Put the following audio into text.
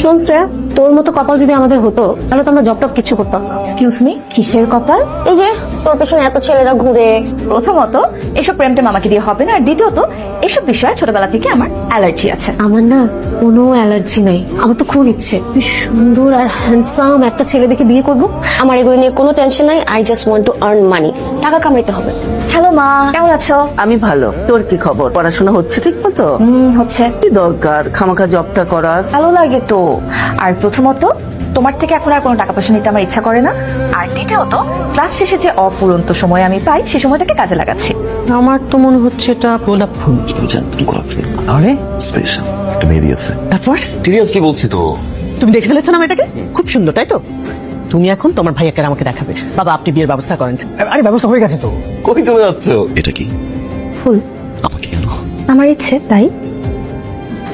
শোন শ্রেয়া, তোর মতো কপাল যদি আমাদের হতো তাহলে তো আমরা জব টপ কিছু করতাম না। এক্সকিউজ মি, কিসের কপাল? এই যে তোর পেছনে এত ছেলেরা ঘুরে। প্রথমত এসব প্রেমটা আমাকে দিয়ে হবে না, আর দ্বিতীয়ত এসব বিষয়ে ছোটবেলা থেকে আমার অ্যালার্জি আছে। আমার না কোনো অ্যালার্জি নাই, আমার তো খুব ইচ্ছে বেশ সুন্দর আর হ্যান্ডসাম একটা ছেলে দেখে বিয়ে করব। আমার এগুলো নিয়ে কোনো টেনশন নাই। I just want to earn money, টাকা কামাইতে হবে। হ্যালো মা, কেমন আছো? আমি ভালো। তোর কি খবর? পড়াশোনা হচ্ছে ঠিক মতো? হচ্ছে। কি দরকার খামাখা জবটা করার? ভালো লাগে তো। আর প্রথমত তোমার থেকে এখন আর কোনো টাকা পয়সা নিতে আমার ইচ্ছা করে না, আর দ্বিতীয়ত ক্লাস শেষে যে অফুরন্ত সময় আমি পাই সেই সময়টাকে কাজে লাগাচ্ছি। আমার তো মনে হচ্ছে এটা গোলাপ ফুল। আরে স্পেশাল একটা মেয়ে দিয়েছে। তারপর সিরিয়াসলি বলছি তো। তুমি দেখে ফেলেছো না মেয়েটাকে? খুব সুন্দর, তাই তো? তুমি এখন তোমার ভাইয়াকে আমাকে দেখাবে। বাবা, আপনি বিয়ের ব্যবস্থা করেন। আরে ব্যবস্থা হয়ে গেছে তো। কই চলে যাচ্ছ? এটা কি? ফুল আমাকে কেন? আমার ইচ্ছে তাই।